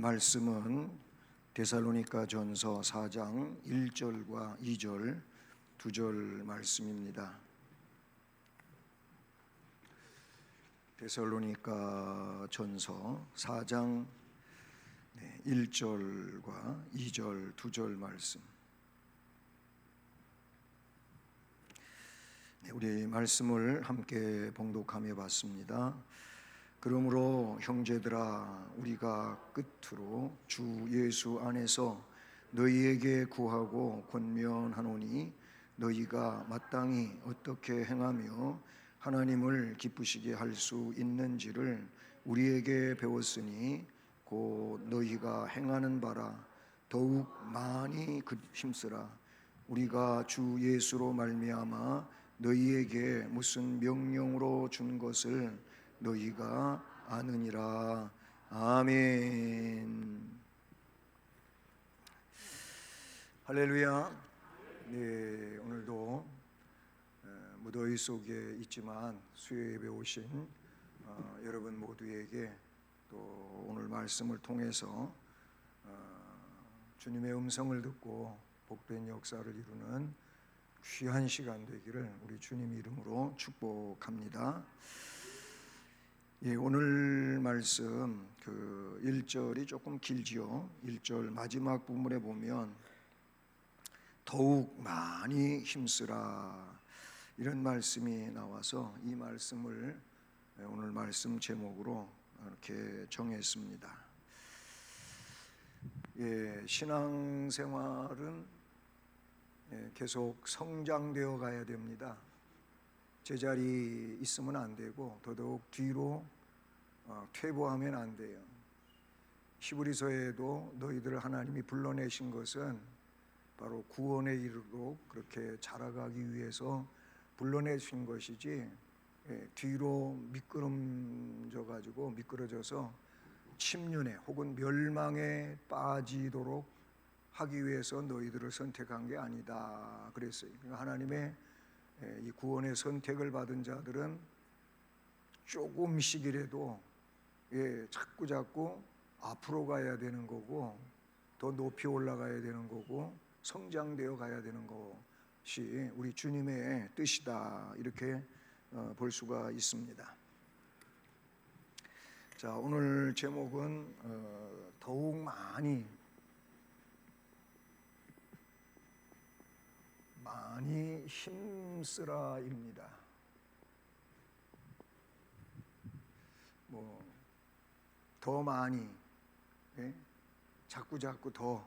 말씀은 데살로니가 전서 4장 1절과 2절, 2절 말씀입니다. 데살로니가 전서 4장 1절과 2절, 2절 말씀. 우리 말씀을 함께 봉독하며 봤습니다. 그러므로 형제들아, 우리가 끝으로 주 예수 안에서 너희에게 구하고 권면하노니, 너희가 마땅히 어떻게 행하며 하나님을 기쁘시게 할 수 있는지를 우리에게 배웠으니, 곧 너희가 행하는 바라 더욱 많이 힘쓰라. 우리가 주 예수로 말미암아 너희에게 무슨 명령으로 준 것을 너희가 아느니라. 아멘. 할렐루야. 네, 오늘도 무더위 속에 있지만 수요 예배 오신 여러분 모두에게 또 오늘 말씀을 통해서 주님의 음성을 듣고 복된 역사를 이루는 귀한 시간 되기를 우리 주님 이름으로 축복합니다. 예, 오늘 말씀 그 1절이 조금 길지요. 1절 마지막 부분에 보면 더욱 많이 힘쓰라, 이런 말씀이 나와서 이 말씀을 오늘 말씀 제목으로 이렇게 정했습니다. 예, 신앙생활은 계속 성장되어 가야 됩니다. 제자리 있으면 안 되고 더더욱 뒤로 퇴보하면 안 돼요. 히브리서에도 너희들을 하나님이 불러내신 것은 바로 구원에 이르도록 그렇게 자라가기 위해서 불러내신 것이지, 뒤로 미끄러져서 침륜에 혹은 멸망에 빠지도록 하기 위해서 너희들을 선택한 게 아니다 그랬어요. 그러니까 하나님의 이 구원의 선택을 받은 자들은 조금씩이라도 자꾸 앞으로 가야 되는 거고, 더 높이 올라가야 되는 거고, 성장되어 가야 되는 것이 우리 주님의 뜻이다, 이렇게 볼 수가 있습니다. 자, 오늘 제목은 더욱 많이 힘쓰라입니다. 더 많이, 자꾸 더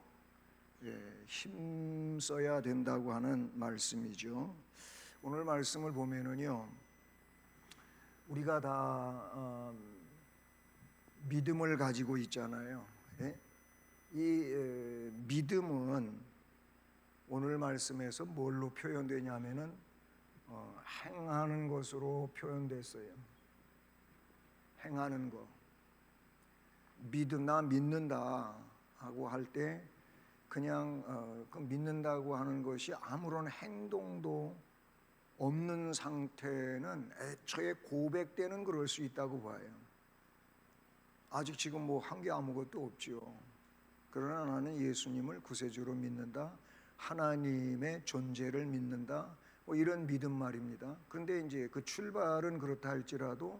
힘써야 된다고 하는 말씀이죠. 오늘 말씀을 보면은요, 우리가 다 믿음을 가지고 있잖아요. 이 믿음은 오늘 말씀에서 뭘로 표현되냐면은 행하는 것으로 표현됐어요. 행하는 것. 나 믿는다 하고 할 때 그냥 그 믿는다고 하는 것이 아무런 행동도 없는 상태는 애초에 고백 때는 그럴 수 있다고 봐요. 아직 지금 한 게 아무것도 없죠. 그러나 나는 예수님을 구세주로 믿는다, 하나님의 존재를 믿는다, 이런 믿음 말입니다. 그런데 이제 그 출발은 그렇다 할지라도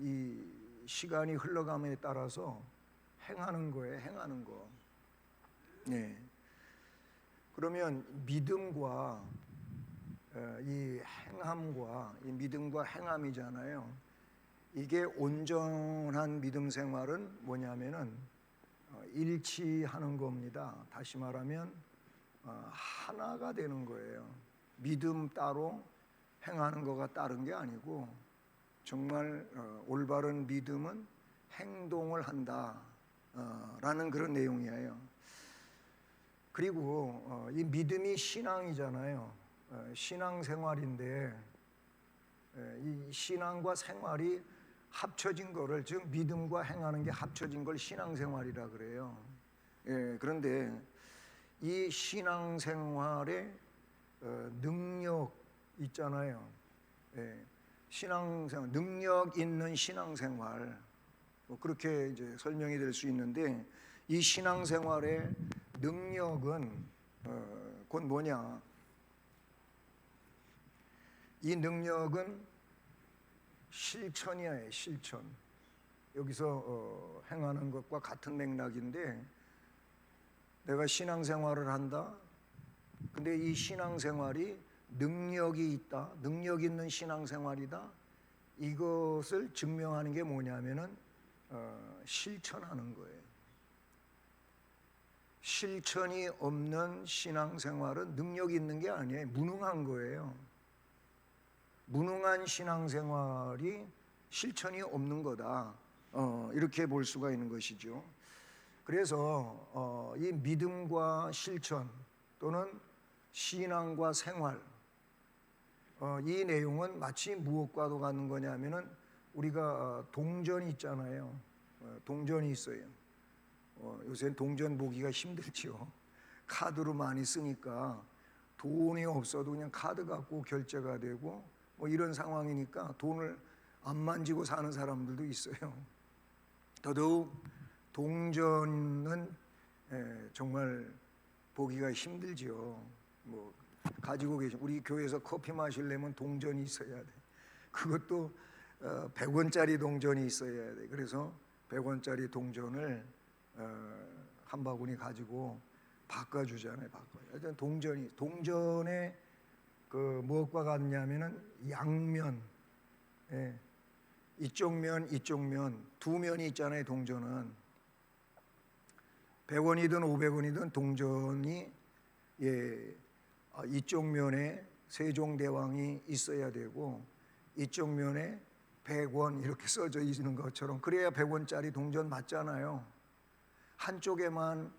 이 시간이 흘러감에 따라서 행하는 거예요. 행하는 거. 네. 그러면 믿음과 이 행함과, 이 믿음과 행함이잖아요. 이게 온전한 믿음 생활은 뭐냐면은 일치하는 겁니다. 다시 말하면 하나가 되는 거예요. 믿음 따로 행하는 거가 다른 게 아니고, 정말 올바른 믿음은 행동을 한다 라는 그런 내용이에요. 그리고 이 믿음이 신앙이잖아요. 신앙생활인데, 이 신앙과 생활이 합쳐진 거를, 즉 믿음과 행하는 게 합쳐진 걸 신앙생활이라 그래요. 그런데 이 신앙생활의 능력 있잖아요. 신앙생활, 능력 있는 신앙생활, 뭐 그렇게 이제 설명이 될 수 있는데, 이 신앙생활의 능력은 곧 뭐냐? 이 능력은 실천이야, 실천. 여기서 행하는 것과 같은 맥락인데, 내가 신앙생활을 한다. 근데 이 신앙생활이 능력이 있다, 능력 있는 신앙생활이다. 이것을 증명하는 게 뭐냐면은 실천하는 거예요. 실천이 없는 신앙생활은 능력 있는 게 아니에요. 무능한 거예요. 무능한 신앙생활이 실천이 없는 거다. 이렇게 볼 수가 있는 것이죠. 그래서 이 믿음과 실천 또는 신앙과 생활, 이 내용은 마치 무엇과도 같은 거냐면은 우리가 동전이 있잖아요. 동전이 있어요. 요새는 동전 보기가 힘들지요. 카드로 많이 쓰니까 돈이 없어도 그냥 카드 갖고 결제가 되고 뭐 이런 상황이니까 돈을 안 만지고 사는 사람들도 있어요. 더더욱 동전은 정말 보기가 힘들지요. 뭐 가지고 계신, 우리 교회에서 커피 마시려면 동전이 있어야 돼. 그것도 100원짜리 동전이 있어야 돼. 그래서 100원짜리 동전을 한 바구니 가지고 바꿔주잖아요. 하여튼 동전의 그 무엇과 같냐면은 양면, 이쪽 면 이쪽 면 두 면이 있잖아요. 동전은 100원이든 500원이든 동전이 이쪽 면에 세종대왕이 있어야 되고 이쪽 면에 100원 이렇게 써져 있는 것처럼, 그래야 100원짜리 동전 맞잖아요. 한쪽에만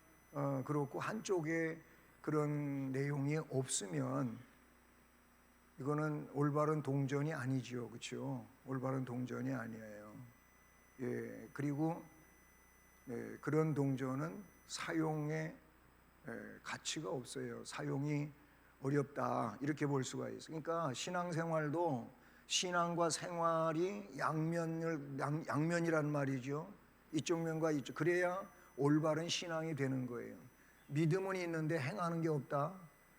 그렇고 한쪽에 그런 내용이 없으면 이거는 올바른 동전이 아니지요. 그렇죠? 올바른 동전이 아니에요. 그리고 그런 동전은 사용의 가치가 없어요. 사용이 어렵다, 이렇게 볼 수가 있어요. 그러니까 신앙생활도 신앙과 생활이 양면이란 말이죠. 이쪽 면과 이쪽, 그래야 올바른 신앙이 되는 거예요. 믿음은 있는데 행하는 게 없다,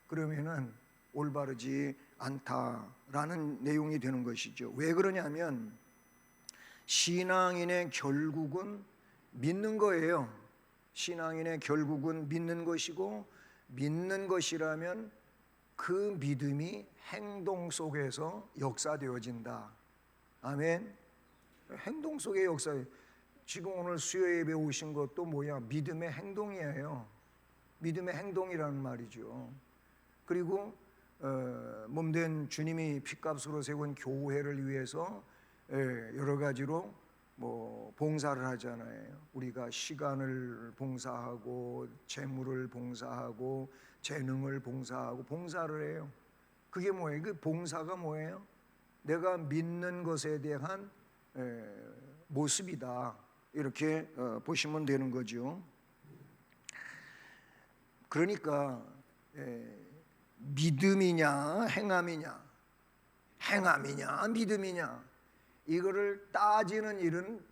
그러면은 올바르지 않다라는 내용이 되는 것이죠. 왜 그러냐면 신앙인의 결국은 믿는 거예요. 신앙인의 결국은 믿는 것이고, 믿는 것이라면 그 믿음이 행동 속에서 역사되어진다. 아멘. 행동 속의 역사. 지금 오늘 수요 예배 오신 것도 뭐야? 믿음의 행동이에요. 믿음의 행동이라는 말이죠. 그리고 몸된 주님이 핏값으로 세운 교회를 위해서 여러 가지로 뭐 봉사를 하잖아요. 우리가 시간을 봉사하고 재물을 봉사하고 재능을 봉사하고 봉사를 해요. 그게 뭐예요? 그 봉사가 뭐예요? 내가 믿는 것에 대한 모습이다, 이렇게 보시면 되는 거죠. 그러니까 믿음이냐 행함이냐, 행함이냐 믿음이냐, 이거를 따지는 일은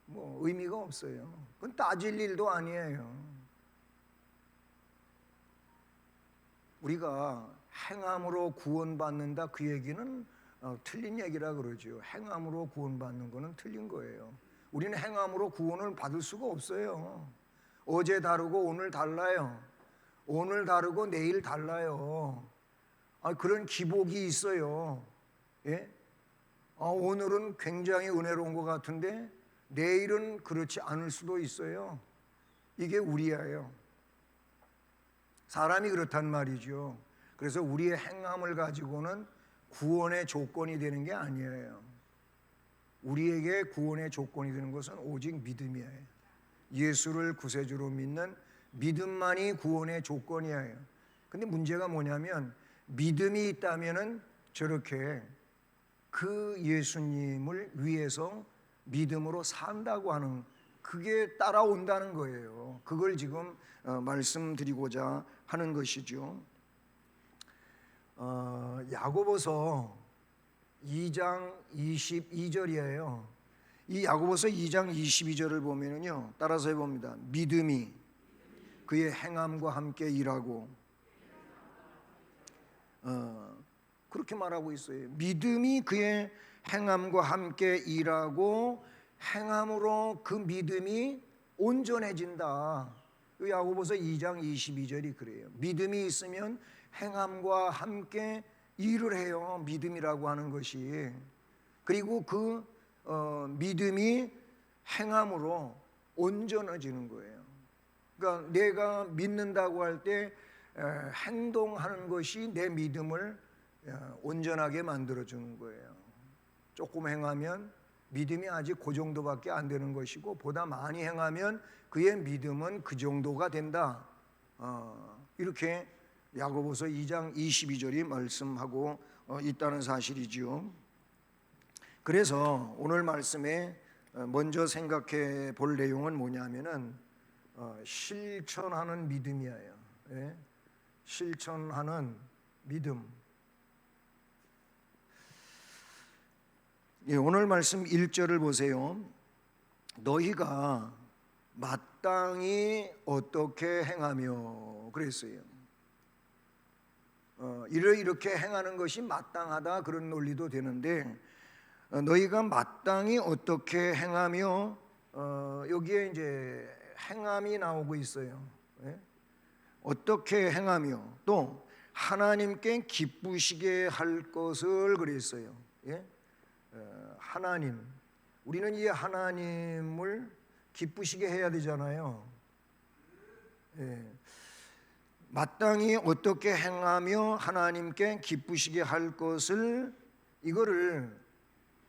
뭐 의미가 없어요. 그건 따질 일도 아니에요. 우리가 행함으로 구원받는다, 그 얘기는 틀린 얘기라 그러죠. 행함으로 구원받는 거는 틀린 거예요. 우리는 행함으로 구원을 받을 수가 없어요. 어제 다르고 오늘 달라요. 오늘 다르고 내일 달라요. 그런 기복이 있어요. 오늘은 굉장히 은혜로운 것 같은데 내일은 그렇지 않을 수도 있어요. 이게 우리예요. 사람이 그렇단 말이죠. 그래서 우리의 행함을 가지고는 구원의 조건이 되는 게 아니에요. 우리에게 구원의 조건이 되는 것은 오직 믿음이에요. 예수를 구세주로 믿는 믿음만이 구원의 조건이에요. 근데 문제가 뭐냐면 믿음이 있다면은 저렇게 그 예수님을 위해서 믿음으로 산다고 하는, 그게 따라온다는 거예요. 그걸 지금 말씀드리고자 하는 것이죠. 야고보서 2장 22절이에요. 이 야고보서 2장 22절을 보면은요, 따라서 해봅니다. 믿음이 그의 행함과 함께 일하고, 그렇게 말하고 있어요. 믿음이 그의 행함과 함께 일하고 행함으로 그 믿음이 온전해진다. 야고보서 2장 22절이 그래요. 믿음이 있으면 행함과 함께 일을 해요. 믿음이라고 하는 것이. 그리고 그 믿음이 행함으로 온전해지는 거예요. 그러니까 내가 믿는다고 할 때 행동하는 것이 내 믿음을 온전하게 만들어주는 거예요. 조금 행하면 믿음이 아직 그 정도밖에 안 되는 것이고, 보다 많이 행하면 그의 믿음은 그 정도가 된다. 이렇게 야고보서 2장 22절이 말씀하고 있다는 사실이지요. 그래서 오늘 말씀에 먼저 생각해 볼 내용은 뭐냐면은 실천하는 믿음이에요. 예? 실천하는 믿음. 예, 오늘 말씀 1절을 보세요. 너희가 마땅히 어떻게 행하며 그랬어요. 이렇게 행하는 것이 마땅하다, 그런 논리도 되는데, 너희가 마땅히 어떻게 행하며, 여기에 이제 행함이 나오고 있어요. 예? 어떻게 행하며 또 하나님께 기쁘시게 할 것을 그랬어요. 예? 하나님, 우리는 이 하나님을 기쁘시게 해야 되잖아요. 예. 마땅히 어떻게 행하며 하나님께 기쁘시게 할 것을, 이거를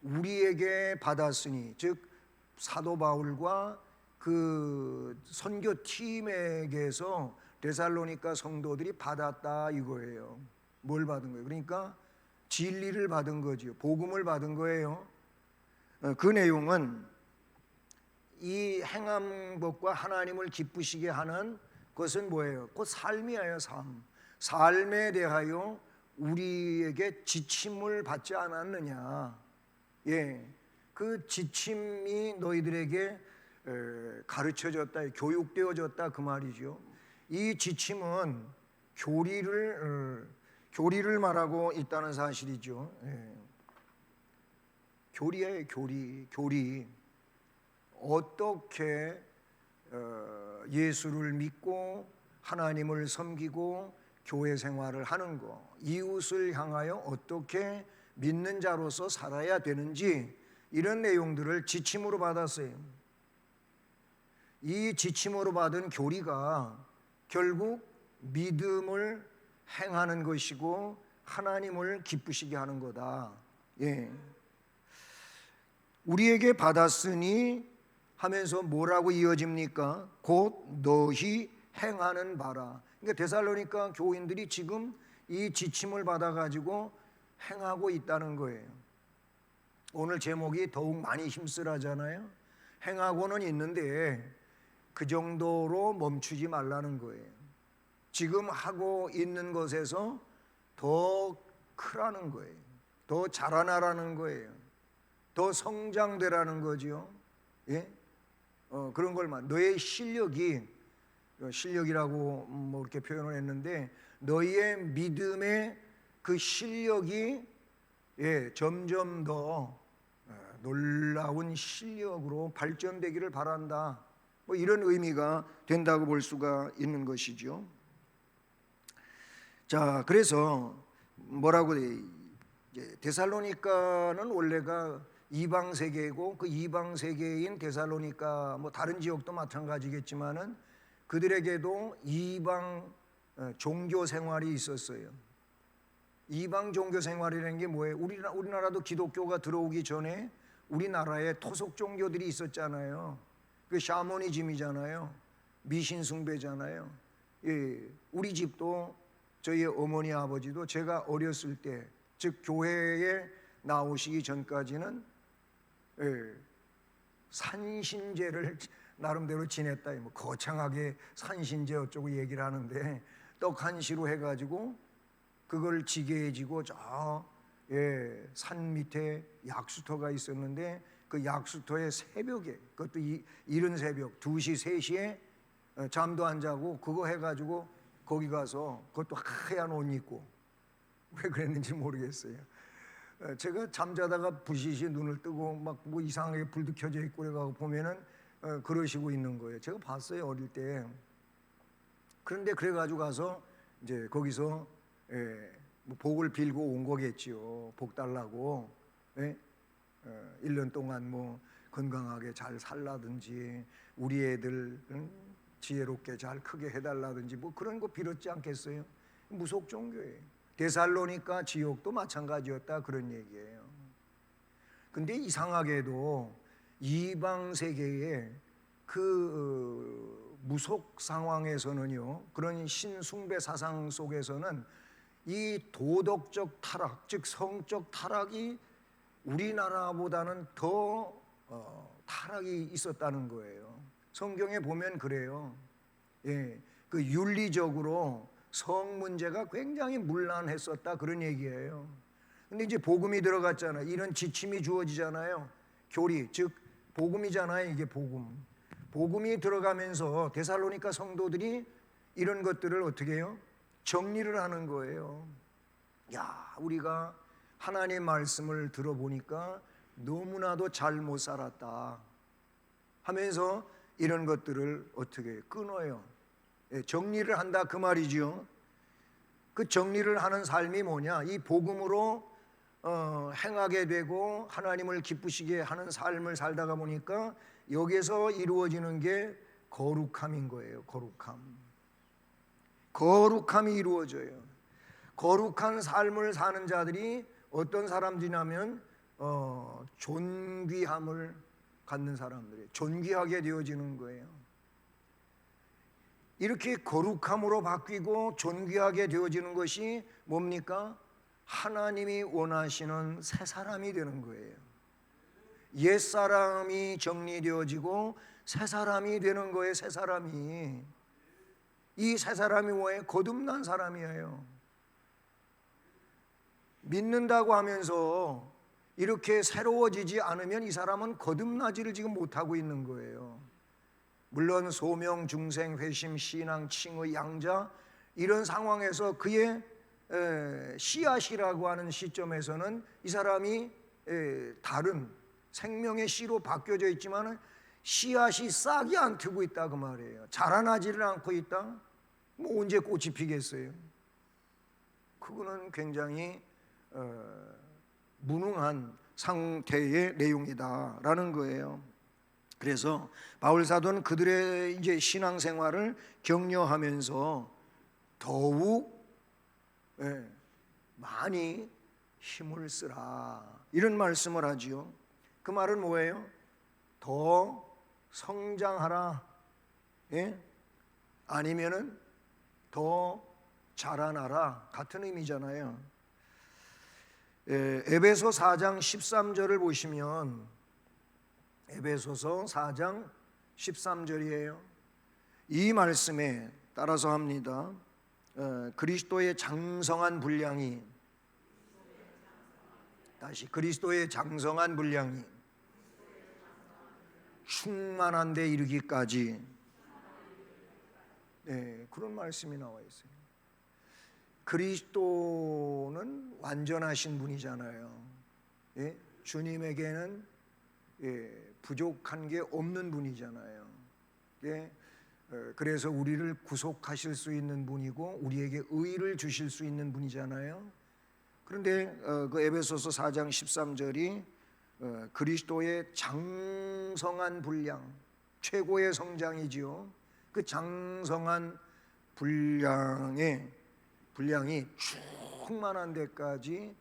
우리에게 받았으니, 즉 사도 바울과 그 선교팀에게서 데살로니가 성도들이 받았다 이거예요. 뭘 받은 거예요? 그러니까 진리를 받은 거지요. 복음을 받은 거예요. 그 내용은 이 행한 것과 하나님을 기쁘시게 하는 것은 뭐예요? 그 삶이에요. 삶에 대하여 우리에게 지침을 받지 않았느냐. 예, 그 지침이 너희들에게 가르쳐졌다, 교육되어졌다, 그 말이죠. 이 지침은 교리를 말하고 있다는 사실이죠. 예. 교리예요, 교리. 어떻게 예수를 믿고 하나님을 섬기고 교회 생활을 하는 거, 이웃을 향하여 어떻게 믿는 자로서 살아야 되는지, 이런 내용들을 지침으로 받았어요. 이 지침으로 받은 교리가 결국 믿음을 행하는 것이고 하나님을 기쁘시게 하는 거다. 예. 우리에게 받았으니 하면서 뭐라고 이어집니까? 곧 너희 행하는 바라. 그러니까 데살로니가 교인들이 지금 이 지침을 받아가지고 행하고 있다는 거예요. 오늘 제목이 더욱 많이 힘쓰라잖아요. 행하고는 있는데 그 정도로 멈추지 말라는 거예요. 지금 하고 있는 것에서 더 크라는 거예요. 더 자라나라는 거예요. 더 성장되라는 거지요. 예? 그런 걸 너의 실력이라고 뭐 이렇게 표현을 했는데, 너희의 믿음의 그 실력이 점점 더 놀라운 실력으로 발전되기를 바란다. 뭐 이런 의미가 된다고 볼 수가 있는 것이죠. 자, 그래서 뭐라고 데살로니가는 원래가 이방 세계이고, 그 이방 세계인 데살로니가 뭐 다른 지역도 마찬가지겠지만은 그들에게도 이방 종교 생활이 있었어요. 이방 종교 생활이라는 게 뭐예요? 우리나라도 기독교가 들어오기 전에 우리나라에 토속 종교들이 있었잖아요. 그 샤머니즘이잖아요. 미신 숭배잖아요. 예, 우리 집도, 저희 어머니 아버지도 제가 어렸을 때, 즉 교회에 나오시기 전까지는 산신제를 나름대로 지냈다. 뭐 거창하게 산신제 어쩌고 얘기를 하는데, 떡한시로 해가지고 그걸 지게해 지고 산 밑에 약수터가 있었는데 그 약수터의 새벽에, 그것도 이른 새벽 2시 3시에 잠도 안 자고 그거 해가지고 거기 가서 그것도 하얀 옷 입고, 왜 그랬는지 모르겠어요. 제가 잠자다가 부시시 눈을 뜨고 막 뭐 이상하게 불도 켜져 있고 그래가지고 보면은 그러시고 있는 거예요. 제가 봤어요, 어릴 때. 그런데 그래가지고 가서 이제 거기서 뭐 복을 빌고 온 거겠지요. 복 달라고. 1년 동안 뭐 건강하게 잘 살라든지 우리 애들 지혜롭게 잘 크게 해달라든지 뭐 그런 거 빌었지 않겠어요? 무속 종교예요. 데살로니가 지옥도 마찬가지였다, 그런 얘기예요. 근데 이상하게도 이방 세계의 그 무속 상황에서는요, 그런 신숭배 사상 속에서는 이 도덕적 타락, 즉 성적 타락이 우리나라보다는 더 타락이 있었다는 거예요. 성경에 보면 그래요. 그 윤리적으로 성 문제가 굉장히 문란했었다, 그런 얘기예요. 근데 이제 복음이 들어갔잖아요. 이런 지침이 주어지잖아요. 교리, 즉 복음이잖아요. 이게 복음. 복음이 들어가면서 데살로니가 성도들이 이런 것들을 어떻게 해요? 정리를 하는 거예요. 야, 우리가 하나님의 말씀을 들어보니까 너무나도 잘못 살았다 하면서 이런 것들을 어떻게 끊어요? 정리를 한다, 그 말이지요. 그 정리를 하는 삶이 뭐냐? 이 복음으로 행하게 되고 하나님을 기쁘시게 하는 삶을 살다가 보니까 여기에서 이루어지는 게 거룩함인 거예요. 거룩함이 이루어져요. 거룩한 삶을 사는 자들이 어떤 사람들이냐면 존귀함을 갖는 사람들이에요. 존귀하게 되어지는 거예요. 이렇게 거룩함으로 바뀌고 존귀하게 되어지는 것이 뭡니까? 하나님이 원하시는 새 사람이 되는 거예요. 옛 사람이 정리되어지고 새 사람이 되는 거예요. 새 사람이. 이 새 사람이 뭐예요? 거듭난 사람이에요. 믿는다고 하면서 이렇게 새로워지지 않으면 이 사람은 거듭나지를 지금 못하고 있는 거예요. 물론 소명, 중생, 회심, 신앙, 칭의, 양자, 이런 상황에서 그의 씨앗이라고 하는 시점에서는 이 사람이 다른 생명의 씨로 바뀌어져 있지만 씨앗이 싹이 안 트고 있다, 그 말이에요. 자라나지를 않고 있다. 뭐 언제 꽃이 피겠어요? 그거는 굉장히 무능한 상태의 내용이다라는 거예요. 그래서 바울 사도는 그들의 이제 신앙생활을 격려하면서 더욱 많이 힘을 쓰라, 이런 말씀을 하지요. 그 말은 뭐예요? 더 성장하라, 아니면은 더 자라나라, 같은 의미잖아요. 에베소 4장 13절을 보시면, 에베소서 4장 13절이에요. 이 말씀에 따라서 합니다. 그리스도의 장성한 분량이, 다시 그리스도의 장성한 분량이 충만한 데 이르기까지, 그런 말씀이 나와 있어요. 그리스도는 완전하신 분이잖아요. 주님에게는 부족한 게 없는 분이잖아요. 그래서 우리를 구속하실 수 있는 분이고 우리에게 의를 주실 수 있는 분이잖아요. 그런데 그 에베소서 4장 13절이 그리스도의 장성한 분량, 최고의 성장이지요. 그 장성한 분량이 충만한 데까지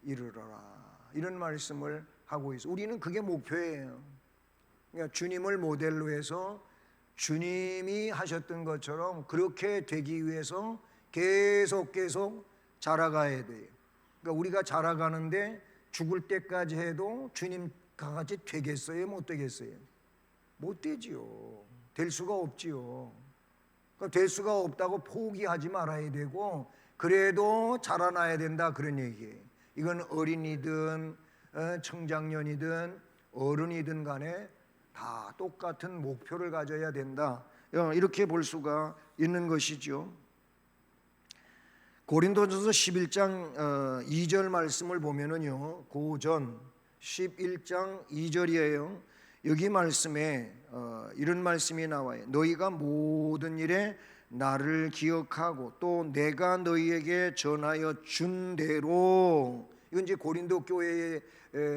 이르러라, 이런 말씀을 하고 있어요. 우리는 그게 목표예요. 그러니까 주님을 모델로 해서 주님이 하셨던 것처럼 그렇게 되기 위해서 계속 자라가야 돼요. 그러니까 우리가 자라가는데 죽을 때까지 해도 주님과 같이 되겠어요? 못 되겠어요? 못 되지요. 될 수가 없지요. 그러니까 될 수가 없다고 포기하지 말아야 되고, 그래도 자라나야 된다, 그런 얘기예요. 이건 어린이든 청장년이든 어른이든 간에 다 똑같은 목표를 가져야 된다. 이렇게 볼 수가 있는 것이죠. 고린도전서 11장 2절 말씀을 보면은요, 고전 11장 2절이에요. 여기 말씀에 이런 말씀이 나와요. 너희가 모든 일에 나를 기억하고 또 내가 너희에게 전하여 준 대로, 이건 이제 고린도 교회에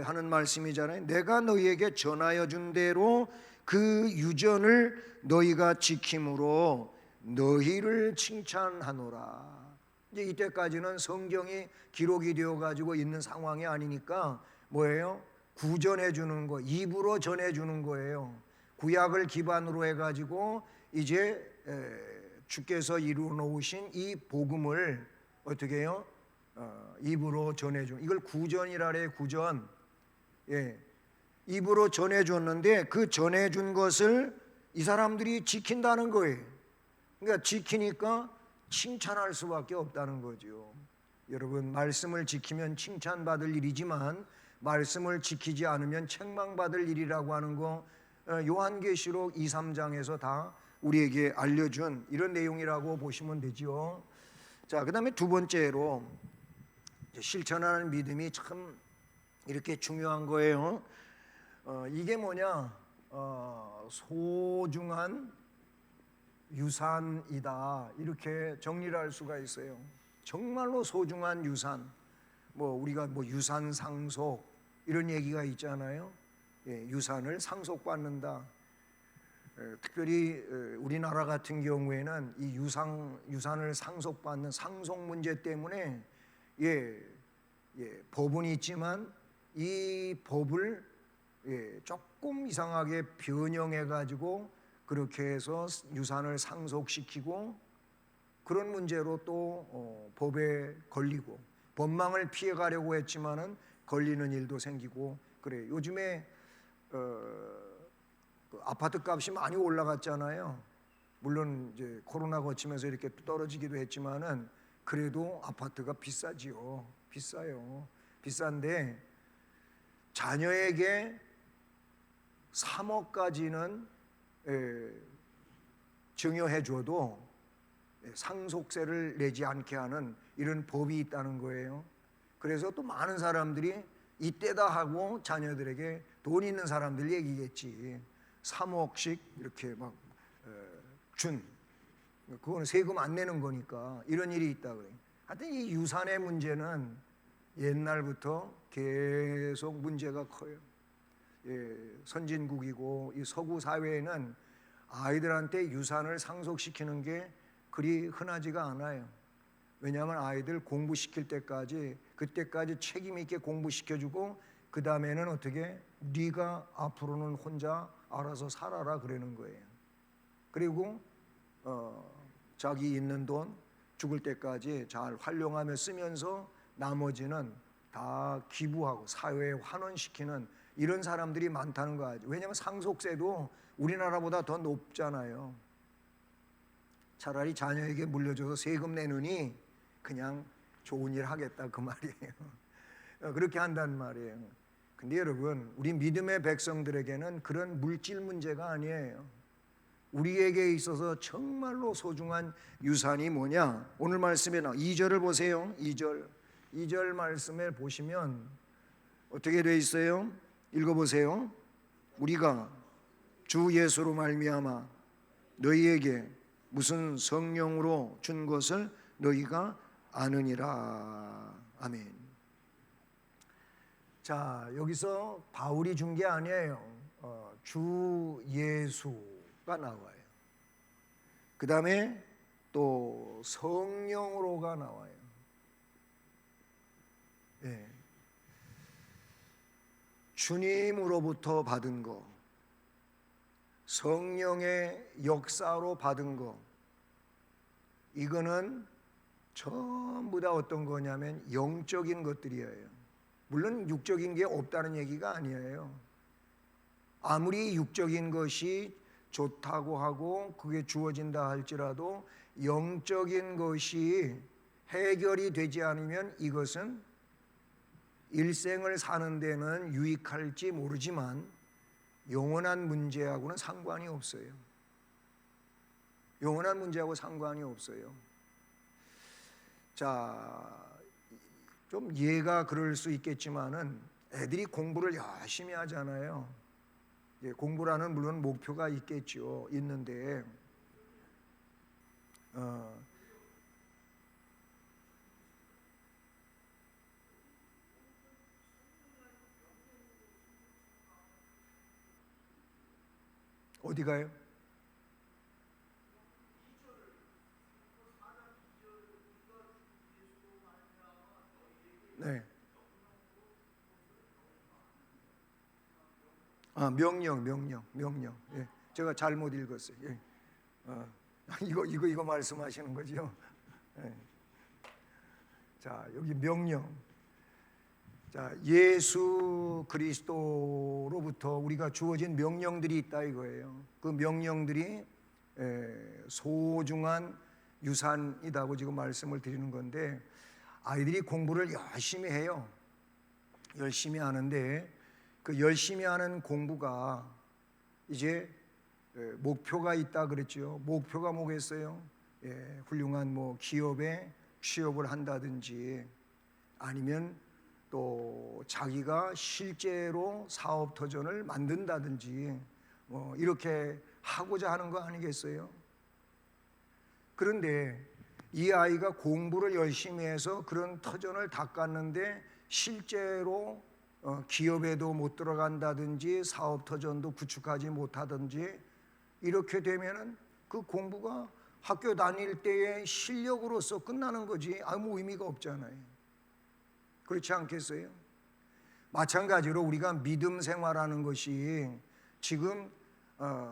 하는 말씀이잖아요. 내가 너희에게 전하여 준 대로 그 유전을 너희가 지킴으로 너희를 칭찬하노라. 이제 이때까지는 성경이 기록이 되어 가지고 있는 상황이 아니니까 뭐예요? 구전해 주는 거, 입으로 전해 주는 거예요. 구약을 기반으로 해 가지고 이제 주께서 이루어 놓으신 이 복음을 어떻게 해요? 입으로 전해 주. 이걸 구전이라 그래요. 구전. 예. 입으로 전해 줬는데 그 전해 준 것을 이 사람들이 지킨다는 거예요. 그러니까 지키니까 칭찬할 수밖에 없다는 거죠. 여러분, 말씀을 지키면 칭찬받을 일이지만 말씀을 지키지 않으면 책망받을 일이라고 하는 거 요한계시록 2, 3장에서 다 우리에게 알려준 이런 내용이라고 보시면 되죠. 자, 그 다음에 두 번째로 실천하는 믿음이 참 이렇게 중요한 거예요. 이게 뭐냐? 소중한 유산이다, 이렇게 정리를 할 수가 있어요. 정말로 소중한 유산. 우리가 유산 상속 이런 얘기가 있잖아요. 예, 유산을 상속받는다. 특별히 우리나라 같은 경우에는 이 유산을 상속받는 상속 문제 때문에 법은 있지만 이 법을 조금 이상하게 변형해 가지고 그렇게 해서 유산을 상속시키고 그런 문제로 또 법에 걸리고 법망을 피해 가려고 했지만은 걸리는 일도 생기고 그래요. 요즘에 아파트 값이 많이 올라갔잖아요. 물론 이제 코로나 거치면서 이렇게 떨어지기도 했지만은 그래도 아파트가 비싸지요. 비싸요. 비싼데 자녀에게 3억까지는 증여해줘도 상속세를 내지 않게 하는 이런 법이 있다는 거예요. 그래서 또 많은 사람들이 이때다 하고 자녀들에게 돈 있는 사람들 얘기겠지. 3억씩 이렇게 막 준. 그거는 세금 안 내는 거니까 이런 일이 있다 그래요. 하여튼 이 유산의 문제는 옛날부터 계속 문제가 커요. 선진국이고 이 서구 사회에는 아이들한테 유산을 상속시키는 게 그리 흔하지가 않아요. 왜냐하면 아이들 공부시킬 때까지 그때까지 책임 있게 공부시켜주고 그 다음에는 어떻게 네가 앞으로는 혼자 알아서 살아라 그러는 거예요. 그리고 자기 있는 돈 죽을 때까지 잘 활용하며 쓰면서 나머지는 다 기부하고 사회에 환원시키는 이런 사람들이 많다는 거 알죠. 왜냐하면 상속세도 우리나라보다 더 높잖아요. 차라리 자녀에게 물려줘서 세금 내느니 그냥 좋은 일 하겠다 그 말이에요. 그렇게 한단 말이에요. 근데 여러분, 우리 믿음의 백성들에게는 그런 물질 문제가 아니에요. 우리에게 있어서 정말로 소중한 유산이 뭐냐? 오늘 말씀에 2절을 보세요. 2절 말씀에 보시면 어떻게 되어 있어요? 읽어보세요. 우리가 주 예수로 말미암아 너희에게 무슨 성령으로 준 것을 너희가 아느니라. 아멘. 자, 여기서 바울이 준 게 아니에요. 주 예수가 나와요. 그 다음에 또 성령으로가 나와요. 예. 주님으로부터 받은 거, 성령의 역사로 받은 거, 이거는 전부 다 어떤 거냐면 영적인 것들이에요. 물론 육적인 게 없다는 얘기가 아니에요. 아무리 육적인 것이 좋다고 하고 그게 주어진다 할지라도 영적인 것이 해결이 되지 않으면 이것은 일생을 사는 데는 유익할지 모르지만 영원한 문제하고는 상관이 없어요. 영원한 문제하고 상관이 없어요. 자, 좀 이해가 그럴 수 있겠지만은 애들이 공부를 열심히 하잖아요. 공부라는 물론 목표가 있겠죠. 있는데 어디 가요? 네. 명령. 예. 제가 잘못 읽었어요. 예. 이거 말씀하시는 거죠? 예. 자, 여기 명령. 자, 예수 그리스도로부터 우리가 주어진 명령들이 있다 이거예요. 그 명령들이 소중한 유산이라고 지금 말씀을 드리는 건데, 아이들이 공부를 열심히 해요. 열심히 하는데 그 열심히 하는 공부가 이제 목표가 있다 그랬죠. 목표가 뭐겠어요? 훌륭한 기업에 취업을 한다든지, 아니면 또 자기가 실제로 사업 터전을 만든다든지 이렇게 하고자 하는 거 아니겠어요? 그런데 이 아이가 공부를 열심히 해서 그런 터전을 닦았는데 실제로 기업에도 못 들어간다든지 사업 터전도 구축하지 못하든지 이렇게 되면은 그 공부가 학교 다닐 때의 실력으로서 끝나는 거지 아무 의미가 없잖아요. 그렇지 않겠어요? 마찬가지로 우리가 믿음 생활하는 것이 지금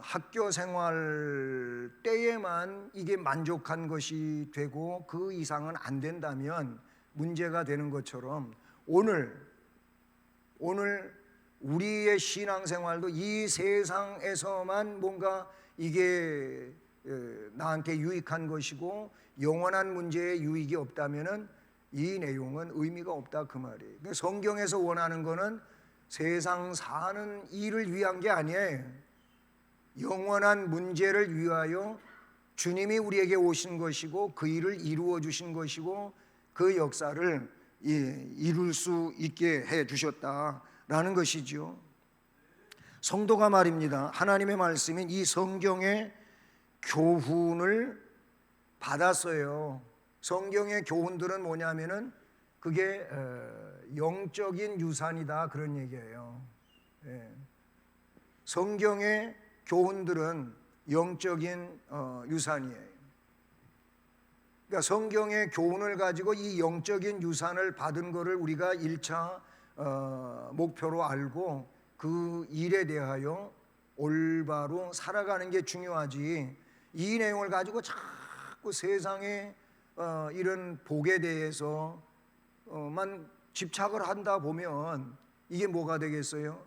학교 생활 때에만 이게 만족한 것이 되고 그 이상은 안 된다면 문제가 되는 것처럼 오늘 우리의 신앙생활도 이 세상에서만 뭔가 이게 나한테 유익한 것이고 영원한 문제에 유익이 없다면은 이 내용은 의미가 없다 그 말이에요. 성경에서 원하는 거는 세상 사는 일을 위한 게 아니에요. 영원한 문제를 위하여 주님이 우리에게 오신 것이고 그 일을 이루어 주신 것이고 그 역사를 이룰 수 있게 해 주셨다라는 것이죠. 성도가 말입니다. 하나님의 말씀인 이 성경의 교훈을 받았어요. 성경의 교훈들은 뭐냐면은 그게 영적인 유산이다 그런 얘기예요. 성경의 교훈들은 영적인 유산이에요. 그러니까 성경의 교훈을 가지고 이 영적인 유산을 받은 것을 우리가 1차 목표로 알고 그 일에 대하여 올바로 살아가는 게 중요하지, 이 내용을 가지고 자꾸 세상의 이런 복에 대해서만 집착을 한다 보면 이게 뭐가 되겠어요?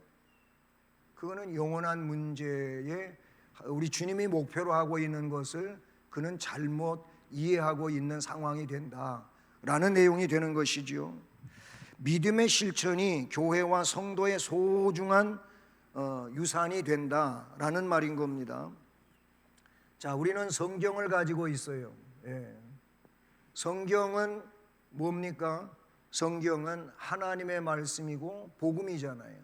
그거는 영원한 문제에 우리 주님이 목표로 하고 있는 것을 그는 잘못 이해하고 있는 상황이 된다라는 내용이 되는 것이죠. 믿음의 실천이 교회와 성도의 소중한 유산이 된다라는 말인 겁니다. 자, 우리는 성경을 가지고 있어요. 성경은 뭡니까? 성경은 하나님의 말씀이고 복음이잖아요.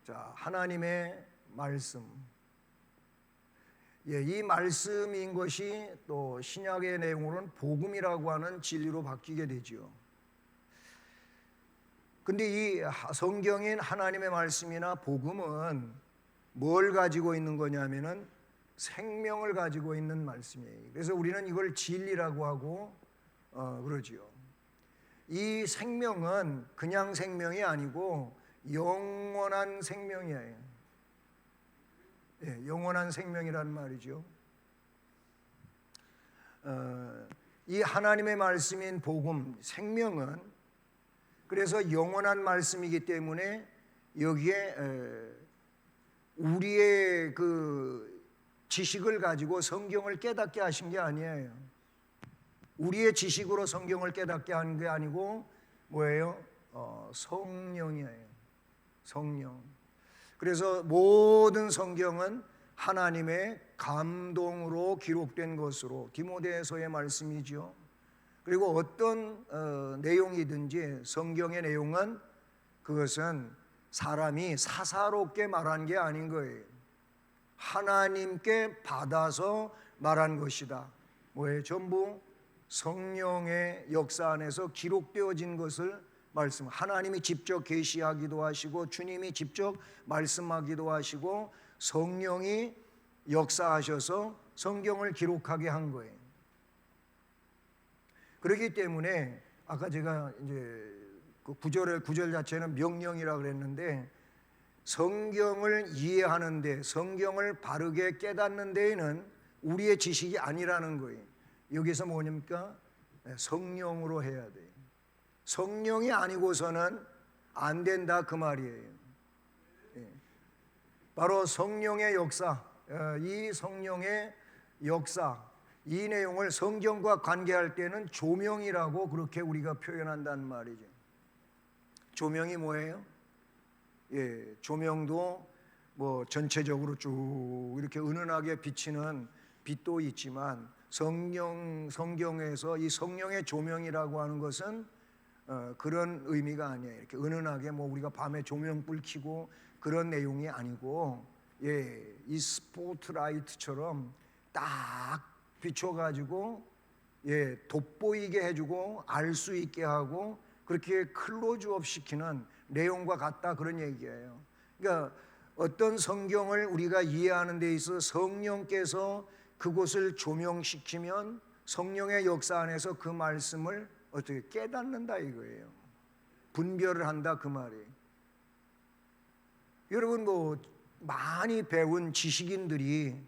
자, 하나님의 말씀. 이 말씀인 것이 또 신약의 내용으로는 복음이라고 하는 진리로 바뀌게 되죠. 근데 이 성경인 하나님의 말씀이나 복음은 뭘 가지고 있는 거냐면은 생명을 가지고 있는 말씀이에요. 그래서 우리는 이걸 진리라고 하고 그러지요. 이 생명은 그냥 생명이 아니고 영원한 생명이에요. 영원한 생명이라는 말이죠. 이 하나님의 말씀인 복음, 생명은 그래서 영원한 말씀이기 때문에 여기에 우리의 그 지식을 가지고 성경을 깨닫게 하신 게 아니에요. 우리의 지식으로 성경을 깨닫게 한 게 아니고 뭐예요? 성령이에요. 성령. 그래서 모든 성경은 하나님의 감동으로 기록된 것으로, 디모데서의 말씀이죠. 그리고 어떤 내용이든지 성경의 내용은 그것은 사람이 사사롭게 말한 게 아닌 거예요. 하나님께 받아서 말한 것이다. 뭐예요? 전부 성령의 역사 안에서 기록되어진 것을 하나님이 직접 계시하기도 하시고 주님이 직접 말씀하기도 하시고 성령이 역사하셔서 성경을 기록하게 한 거예요. 그렇기 때문에 아까 제가 이제 그 구절 자체는 명령이라고 그랬는데, 성경을 이해하는데, 성경을 바르게 깨닫는 데에는 우리의 지식이 아니라는 거예요. 여기서 뭐입니까? 성령으로 해야 돼요. 성령이 아니고서는 안 된다 그 말이에요. 바로 성령의 역사, 이 성령의 역사, 이 내용을 성경과 관계할 때는 조명이라고 그렇게 우리가 표현한다는 말이죠. 조명이 뭐예요? 조명도 뭐 전체적으로 쭉 이렇게 은은하게 비치는 빛도 있지만, 성경에서 이 성령의 조명이라고 하는 것은 그런 의미가 아니에요. 이렇게 은은하게 뭐 우리가 밤에 조명불 켜고 그런 내용이 아니고, 이 스포트라이트처럼 딱 비춰가지고 돋보이게 해주고 알 수 있게 하고 그렇게 클로즈업 시키는 내용과 같다, 그런 얘기예요. 그러니까 어떤 성경을 우리가 이해하는 데 있어 성령께서 그곳을 조명시키면 성령의 역사 안에서 그 말씀을 어떻게 깨닫는다 이거예요. 분별을 한다 그 말이에요. 여러분 뭐 많이 배운 지식인들이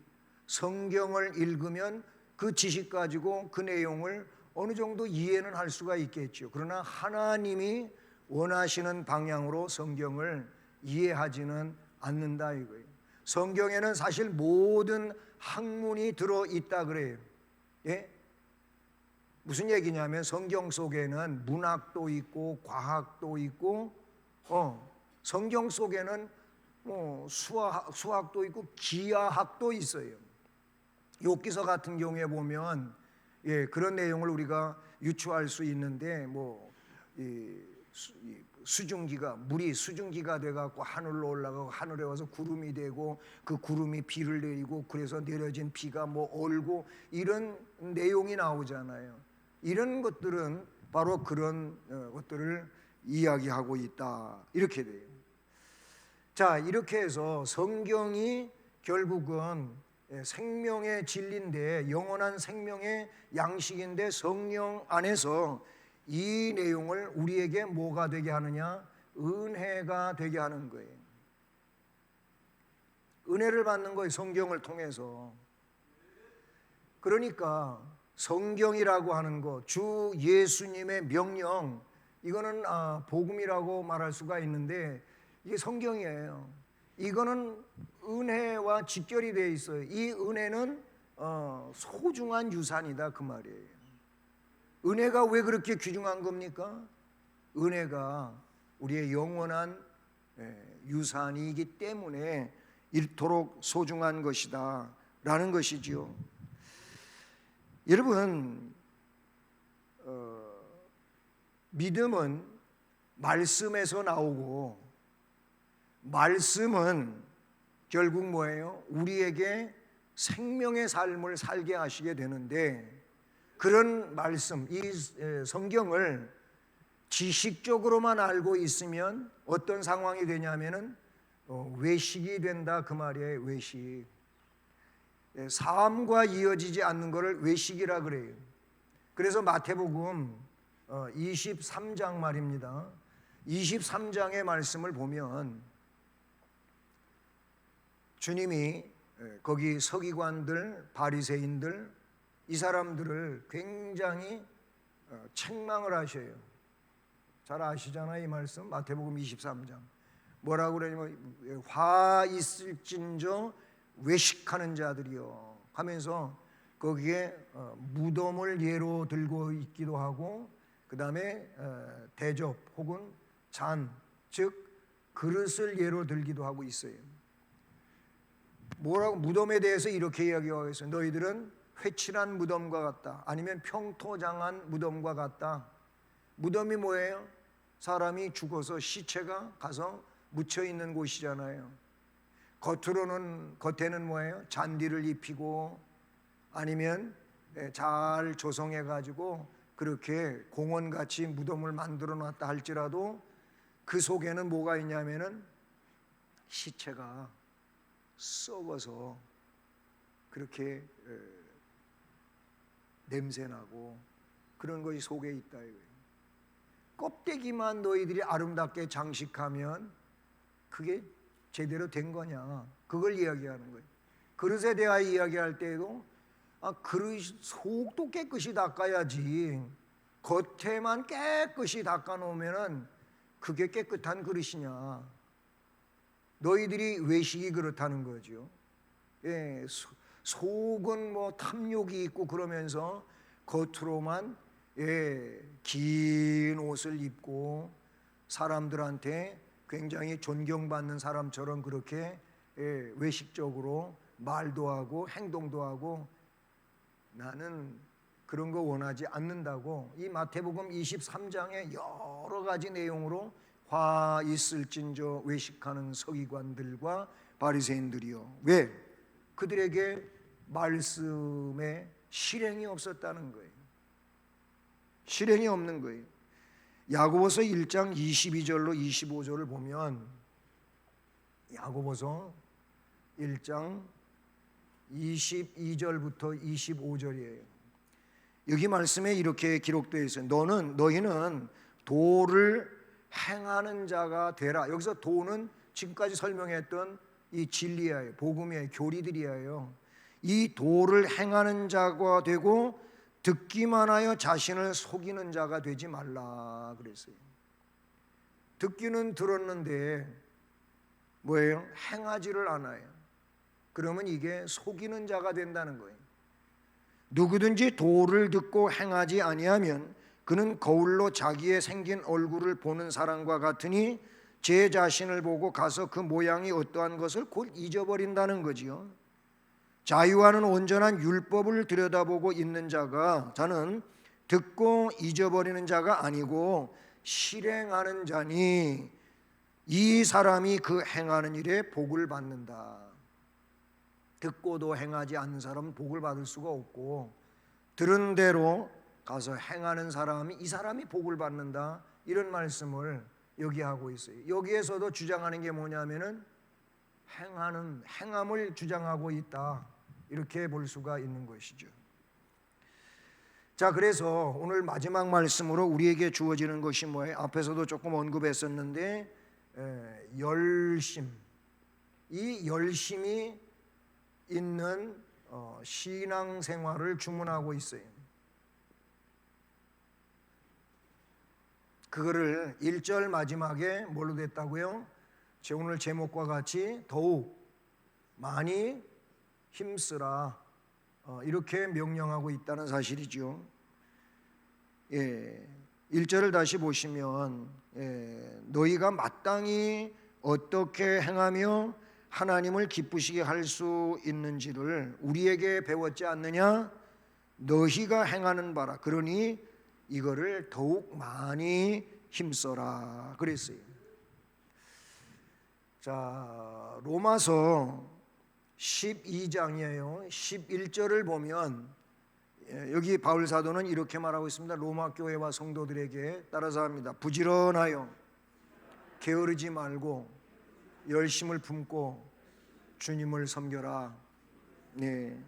성경을 읽으면 그 지식 가지고 그 내용을 어느 정도 이해는 할 수가 있겠죠. 그러나 하나님이 원하시는 방향으로 성경을 이해하지는 않는다 이거예요. 성경에는 사실 모든 학문이 들어있다 그래요. 무슨 얘기냐면 성경 속에는 문학도 있고 과학도 있고 성경 속에는 뭐 수학도 있고 기하학도 있어요. 욥기서 같은 경우에 보면 그런 내용을 우리가 유추할 수 있는데, 뭐 수증기가, 물이 수증기가 돼갖고 하늘로 올라가고 하늘에 와서 구름이 되고 그 구름이 비를 내리고 그래서 내려진 비가 뭐 얼고 이런 내용이 나오잖아요. 이런 것들은 바로 그런 것들을 이야기하고 있다 이렇게 돼요. 자, 이렇게 해서 성경이 결국은 생명의 진리인데, 영원한 생명의 양식인데, 성령 안에서 이 내용을 우리에게 뭐가 되게 하느냐? 은혜가 되게 하는 거예요. 은혜를 받는 거예요, 성경을 통해서. 그러니까 성경이라고 하는 것, 주 예수님의 명령, 이거는 복음이라고 말할 수가 있는데 이게 성경이에요. 이거는 은혜와 직결이 되어 있어요. 이 은혜는 소중한 유산이다 그 말이에요. 은혜가 왜 그렇게 귀중한 겁니까? 은혜가 우리의 영원한 유산이기 때문에 이토록 소중한 것이다 라는 것이지요. 여러분, 믿음은 말씀에서 나오고, 말씀은 결국 뭐예요? 우리에게 생명의 삶을 살게 하시게 되는데, 그런 말씀, 이 성경을 지식적으로만 알고 있으면 어떤 상황이 되냐면은 외식이 된다 그 말이에요. 외식. 삶과 이어지지 않는 것을 외식이라 그래요. 그래서 마태복음 23장 말입니다. 23장의 말씀을 보면 주님이 거기 서기관들, 바리새인들, 이 사람들을 굉장히 책망을 하셔요. 잘 아시잖아요, 이 말씀. 마태복음 23장. 뭐라고 그러냐면 화 있을진저 외식하는 자들이요 하면서 거기에 무덤을 예로 들고 있기도 하고, 그 다음에 대접 혹은 잔, 즉 그릇을 예로 들기도 하고 있어요. 뭐라고 무덤에 대해서 이렇게 이야기하고 있어요. 너희들은 회칠한 무덤과 같다. 아니면 평토장한 무덤과 같다. 무덤이 뭐예요? 사람이 죽어서 시체가 가서 묻혀 있는 곳이잖아요. 겉에는 뭐예요? 잔디를 입히고 아니면 잘 조성해 가지고 그렇게 공원같이 무덤을 만들어 놨다 할지라도 그 속에는 뭐가 있냐면은 시체가 썩어서 그렇게 냄새나고 그런 것이 속에 있다 이거예요. 껍데기만 너희들이 아름답게 장식하면 그게 제대로 된 거냐, 그걸 이야기하는 거예요. 그릇에 대하여 이야기할 때에도 그릇 속도 깨끗이 닦아야지 겉에만 깨끗이 닦아놓으면은 그게 깨끗한 그릇이냐. 너희들이 외식이 그렇다는 거죠. 예, 속은 뭐 탐욕이 있고 그러면서 겉으로만 긴 옷을 입고 사람들한테 굉장히 존경받는 사람처럼 그렇게 외식적으로 말도 하고 행동도 하고 나는 그런 거 원하지 않는다고 이 마태복음 23장의 여러 가지 내용으로 화 있을진저 외식하는 서기관들과 바리새인들이요. 왜? 그들에게 말씀에 실행이 없었다는 거예요. 실행이 없는 거예요. 야고보서 1장 22절로 25절을 보면 야고보서 1장 22절부터 25절이에요. 여기 말씀에 이렇게 기록되어 있어요. 너희는 도를 행하는 자가 되라. 여기서 도는 지금까지 설명했던 이 진리예요. 복음이에요. 교리들이에요. 이 도를 행하는 자가 되고 듣기만 하여 자신을 속이는 자가 되지 말라 그랬어요. 듣기는 들었는데 뭐예요? 행하지를 않아요. 그러면 이게 속이는 자가 된다는 거예요. 누구든지 도를 듣고 행하지 아니하면 그는 거울로 자기의 생긴 얼굴을 보는 사람과 같으니 제 자신을 보고 가서 그 모양이 어떠한 것을 곧 잊어버린다는 거지요. 자유하는 온전한 율법을 들여다보고 있는 자는 듣고 잊어버리는 자가 아니고 실행하는 자니 이 사람이 그 행하는 일에 복을 받는다. 듣고도 행하지 않는 사람은 복을 받을 수가 없고 들은 대로 가서 행하는 사람이 이 사람이 복을 받는다. 이런 말씀을 여기 하고 있어요. 여기에서도 주장하는 게 뭐냐면은 행함을 주장하고 있다. 이렇게 볼 수가 있는 것이죠. 자, 그래서 오늘 마지막 말씀으로 우리에게 주어지는 것이 뭐예요? 앞에서도 조금 언급했었는데 열심. 이 열심이 있는 신앙생활을 주문하고 있어요. 그거를 1절 마지막에 뭘로 됐다고요? 오늘 제목과 같이 더욱 많이 힘쓰라 이렇게 명령하고 있다는 사실이죠. 1절을 다시 보시면 너희가 마땅히 어떻게 행하며 하나님을 기쁘시게 할 수 있는지를 우리에게 배웠지 않느냐? 너희가 행하는 바라. 그러니 이거를 더욱 많이 힘써라 그랬어요. 자, 로마서 12장이에요. 11절을 보면 여기 바울 사도는 이렇게 말하고 있습니다. 로마 교회와 성도들에게 따라서 합니다. 부지런하여 게으르지 말고 열심을 품고 주님을 섬겨라. 네,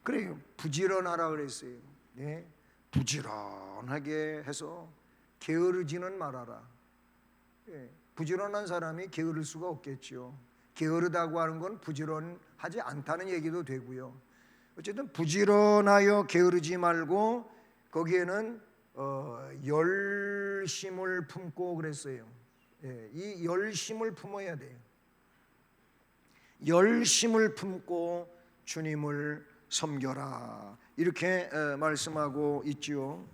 그래요. 부지런하라 그랬어요. 네, 부지런하게 해서 게으르지는 말아라. 네, 부지런한 사람이 게으를 수가 없겠죠. 게으르다고 하는 건 부지런하지 않다는 얘기도 되고요. 어쨌든 부지런하여 게으르지 말고 거기에는 열심을 품고 그랬어요. 이 열심을 품어야 돼요. 열심을 품고 주님을 섬겨라 이렇게 말씀하고 있지요.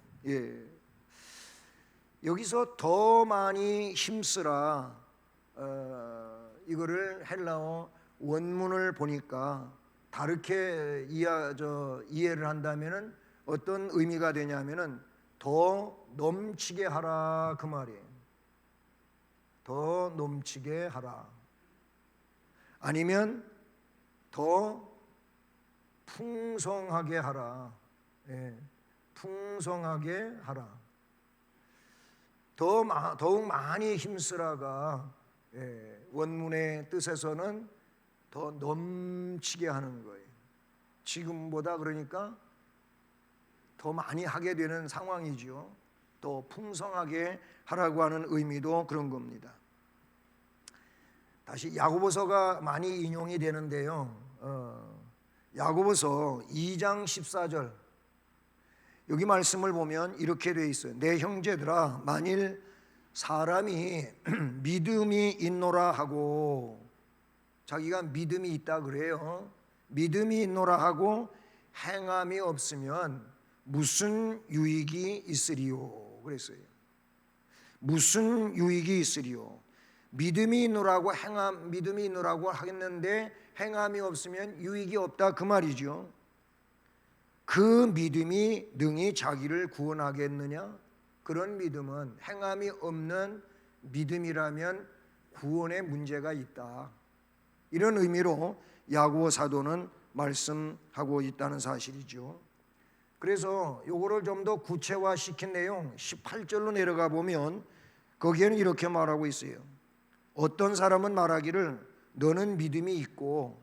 여기서 더 많이 힘쓰라, 이거를 헬라어 원문을 보니까 다르게 이해를 한다면은 어떤 의미가 되냐면은 더 넘치게 하라, 그 말이에요. 더 넘치게 하라. 아니면 더 풍성하게 하라. 예, 풍성하게 하라. 더욱 많이 힘쓰라가, 원문의 뜻에서는 더 넘치게 하는 거예요. 지금보다 그러니까 더 많이 하게 되는 상황이죠. 더 풍성하게 하라고 하는 의미도 그런 겁니다. 다시 야고보서가 많이 인용이 되는데요. 야고보서 2장 14절, 여기 말씀을 보면 이렇게 되어 있어요. 내 형제들아, 만일 사람이 믿음이 있노라 하고, 자기가 믿음이 있다 그래요. 믿음이 있노라 하고 행함이 없으면 무슨 유익이 있으리요? 그랬어요. 무슨 유익이 있으리요? 믿음이 있노라고 믿음이 있노라고 하겠는데 행함이 없으면 유익이 없다, 그 말이죠. 그 믿음이 능히 자기를 구원하겠느냐? 그런 믿음은, 행함이 없는 믿음이라면 구원에 문제가 있다, 이런 의미로 야고보 사도는 말씀하고 있다는 사실이죠. 그래서 요거를 좀 더 구체화시킨 내용 18절로 내려가 보면 거기에는 이렇게 말하고 있어요. 어떤 사람은 말하기를 너는 믿음이 있고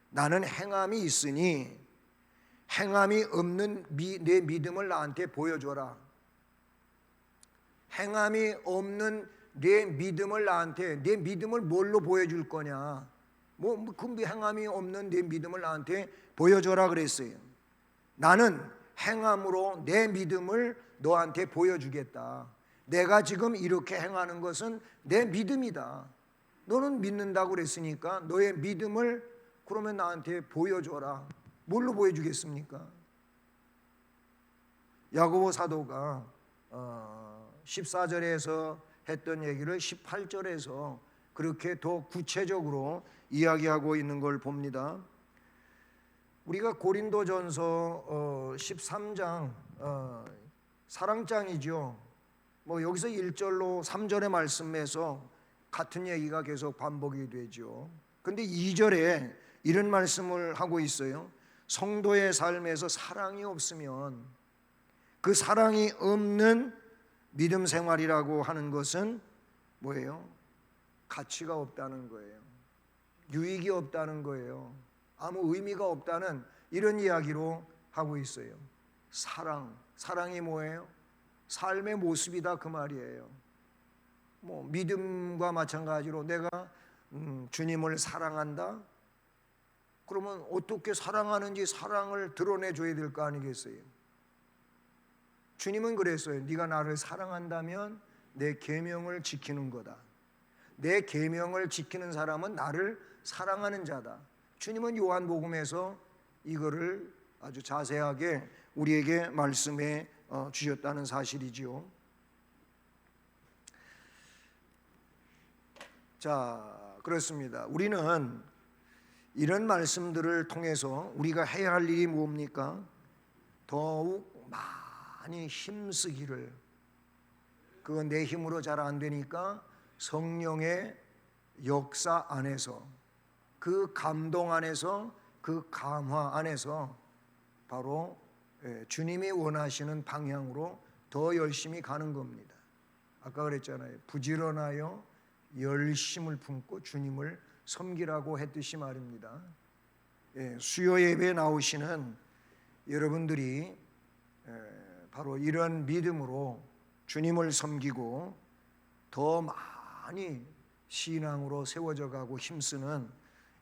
나는 행함이 있으니 행함이 없는 내 믿음을 나한테 보여줘라. 행함이 없는 내 믿음을 나한테, 내 믿음을 뭘로 보여줄 거냐? 그 행함이 없는 내 믿음을 나한테 보여줘라 그랬어요. 나는 행함으로 내 믿음을 너한테 보여주겠다. 내가 지금 이렇게 행하는 것은 내 믿음이다. 너는 믿는다고 그랬으니까 너의 믿음을 그러면 나한테 보여줘라. 뭘로 보여주겠습니까? 야고보 사도가 14절에서 했던 얘기를 18절에서 그렇게 더 구체적으로 이야기하고 있는 걸 봅니다. 우리가 고린도전서 13장 사랑장이죠. 여기서 1절로 3절의 말씀에서 같은 얘기가 계속 반복이 되죠. 근데 2절에 이런 말씀을 하고 있어요. 성도의 삶에서 사랑이 없으면, 그 사랑이 없는 믿음 생활이라고 하는 것은 뭐예요? 가치가 없다는 거예요. 유익이 없다는 거예요. 아무 의미가 없다는 이런 이야기로 하고 있어요. 사랑이 뭐예요? 삶의 모습이다, 그 말이에요. 믿음과 마찬가지로 내가 주님을 사랑한다? 그러면 어떻게 사랑하는지 사랑을 드러내줘야 될 거 아니겠어요? 주님은 그랬어요. 네가 나를 사랑한다면 내 계명을 지키는 거다. 내 계명을 지키는 사람은 나를 사랑하는 자다. 주님은 요한복음에서 이거를 아주 자세하게 우리에게 말씀해 주셨다는 사실이지요. 자, 그렇습니다. 우리는 이런 말씀들을 통해서 우리가 해야 할 일이 뭡니까? 더욱 많이 힘쓰기를. 그건 내 힘으로 잘 안 되니까 성령의 역사 안에서, 그 감동 안에서, 그 감화 안에서 바로 주님이 원하시는 방향으로 더 열심히 가는 겁니다. 아까 그랬잖아요. 부지런하여 열심을 품고 주님을 섬기라고 했듯이 말입니다. 수요 예배에 나오시는 여러분들이 바로 이런 믿음으로 주님을 섬기고 더 많이 신앙으로 세워져 가고 힘쓰는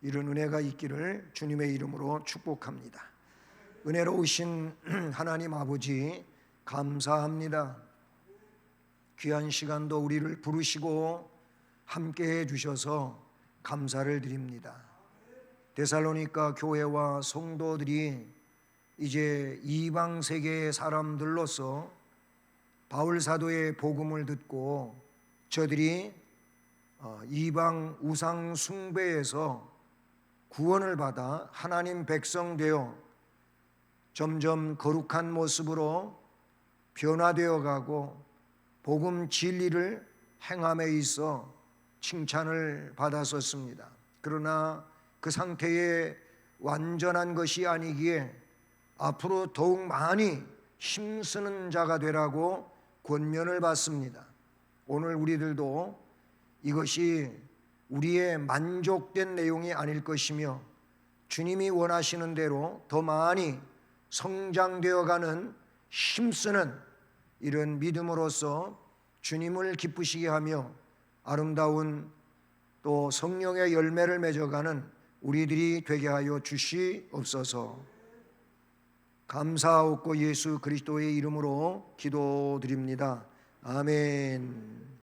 이런 은혜가 있기를 주님의 이름으로 축복합니다. 은혜로우신 하나님 아버지, 감사합니다. 귀한 시간도 우리를 부르시고 함께 해주셔서 감사를 드립니다. 데살로니가 교회와 성도들이 이제 이방 세계의 사람들로서 바울 사도의 복음을 듣고 저들이 이방 우상 숭배에서 구원을 받아 하나님 백성 되어 점점 거룩한 모습으로 변화되어 가고 복음 진리를 행함에 있어 칭찬을 받았었습니다. 그러나 그 상태에 완전한 것이 아니기에 앞으로 더욱 많이 힘쓰는 자가 되라고 권면을 받습니다. 오늘 우리들도 이것이 우리의 만족된 내용이 아닐 것이며 주님이 원하시는 대로 더 많이 성장되어가는 힘쓰는 이런 믿음으로서 주님을 기쁘시게 하며 아름다운 또 성령의 열매를 맺어가는 우리들이 되게 하여 주시옵소서. 감사하옵고 예수 그리스도의 이름으로 기도드립니다. 아멘.